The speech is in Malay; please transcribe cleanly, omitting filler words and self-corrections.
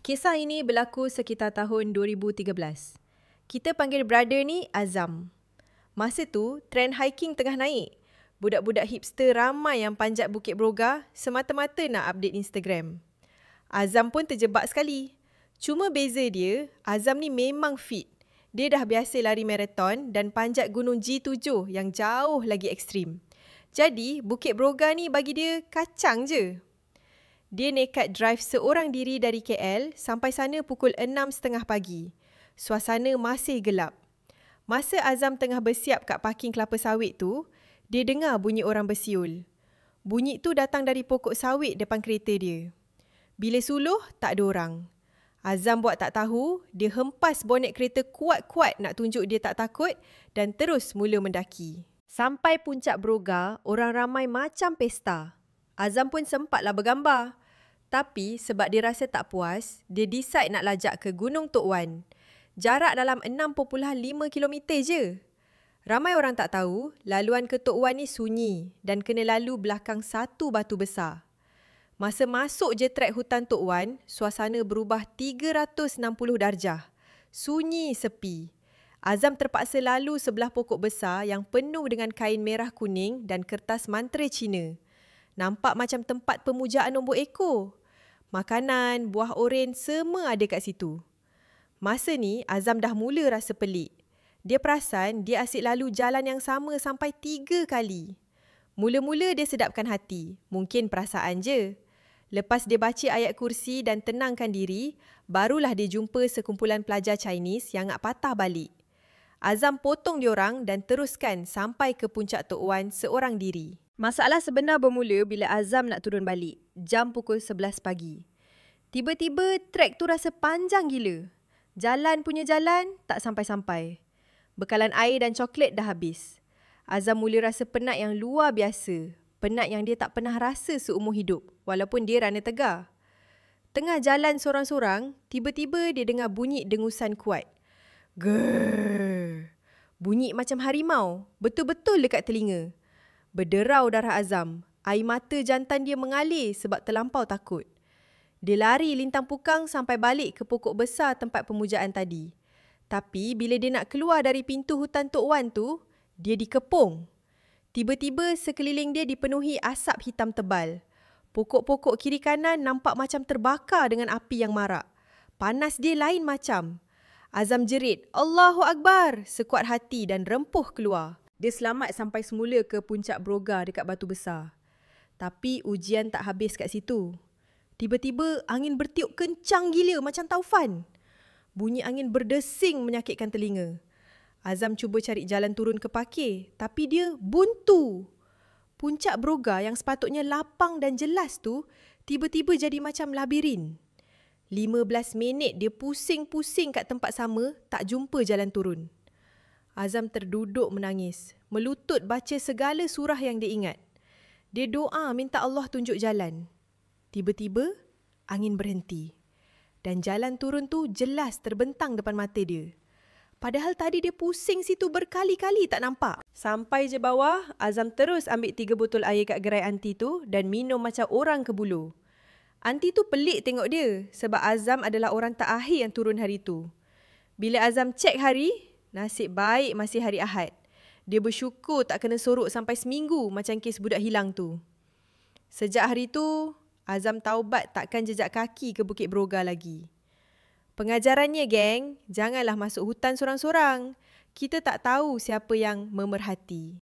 Kisah ini berlaku sekitar tahun 2013. Kita panggil brother ni Azam. Masa tu, trend hiking tengah naik. Budak-budak hipster ramai yang panjat Bukit Broga semata-mata nak update Instagram. Azam pun terjebak sekali. Cuma beza dia, Azam ni memang fit. Dia dah biasa lari maraton dan panjat gunung G7 yang jauh lagi ekstrim. Jadi, Bukit Broga ni bagi dia kacang je. Dia nekat drive seorang diri dari KL sampai sana pukul 6.30 pagi. Suasana masih gelap. Masa Azam tengah bersiap kat parking kelapa sawit tu, dia dengar bunyi orang bersiul. Bunyi tu datang dari pokok sawit depan kereta dia. Bila suluh, tak ada orang. Azam buat tak tahu, dia hempas bonet kereta kuat-kuat nak tunjuk dia tak takut dan terus mula mendaki. Sampai puncak Broga, orang ramai macam pesta. Azam pun sempatlah bergambar. Tapi sebab dia rasa tak puas, dia decide nak lajak ke Gunung Tok Wan. Jarak dalam 6.5 km je. Ramai orang tak tahu, laluan ke Tok Wan ni sunyi dan kena lalu belakang satu batu besar. Masa masuk je trek hutan Tok Wan, suasana berubah 360 darjah. Sunyi sepi. Azam terpaksa lalu sebelah pokok besar yang penuh dengan kain merah kuning dan kertas mantra Cina. Nampak macam tempat pemujaan nombor ekor. Makanan, buah oren, semua ada kat situ. Masa ni, Azam dah mula rasa pelik. Dia perasan dia asyik lalu jalan yang sama sampai 3 kali. Mula-mula dia sedapkan hati. Mungkin perasaan je. Lepas dia baca ayat kursi dan tenangkan diri, barulah dia jumpa sekumpulan pelajar Chinese yang nak patah balik. Azam potong diorang dan teruskan sampai ke puncak Tok Wan seorang diri. Masalah sebenar bermula bila Azam nak turun balik, jam pukul 11 pagi. Tiba-tiba trek tu rasa panjang gila. Jalan punya jalan tak sampai-sampai. Bekalan air dan coklat dah habis. Azam mula rasa penat yang luar biasa. Penat yang dia tak pernah rasa seumur hidup, walaupun dia Rana Tegar. Tengah jalan sorang-sorang, tiba-tiba dia dengar bunyi dengusan kuat. Grrrr. Bunyi macam harimau, betul-betul dekat telinga. Berderau darah Azam. Air mata jantan dia mengalir sebab terlampau takut. Dia lari lintang pukang sampai balik ke pokok besar tempat pemujaan tadi. Tapi bila dia nak keluar dari pintu hutan Tok Wan tu, dia dikepung. Tiba-tiba sekeliling dia dipenuhi asap hitam tebal. Pokok-pokok kiri kanan nampak macam terbakar dengan api yang marak. Panas dia lain macam. Azam jerit, Allahu Akbar, sekuat hati dan rempuh keluar. Dia selamat sampai semula ke puncak Broga dekat Batu Besar. Tapi ujian tak habis kat situ. Tiba-tiba angin bertiup kencang gila macam taufan. Bunyi angin berdesing menyakitkan telinga. Azam cuba cari jalan turun ke parkir, tapi dia buntu. Puncak Broga yang sepatutnya lapang dan jelas tu, tiba-tiba jadi macam labirin. 15 minit dia pusing-pusing kat tempat sama, tak jumpa jalan turun. Azam terduduk menangis, melutut baca segala surah yang dia ingat. Dia doa minta Allah tunjuk jalan. Tiba-tiba, angin berhenti. Dan jalan turun tu jelas terbentang depan mata dia. Padahal tadi dia pusing situ berkali-kali tak nampak. Sampai je bawah, Azam terus ambil 3 botol air kat gerai anti tu dan minum macam orang kebulu. Anti tu pelik tengok dia sebab Azam adalah orang terakhir yang turun hari tu. Bila Azam cek hari, nasib baik masih hari Ahad. Dia bersyukur tak kena sorok sampai seminggu macam kes budak hilang tu. Sejak hari tu, Azam taubat takkan jejak kaki ke Bukit Broga lagi. Pengajarannya, geng, janganlah masuk hutan sorang-sorang. Kita tak tahu siapa yang memerhati.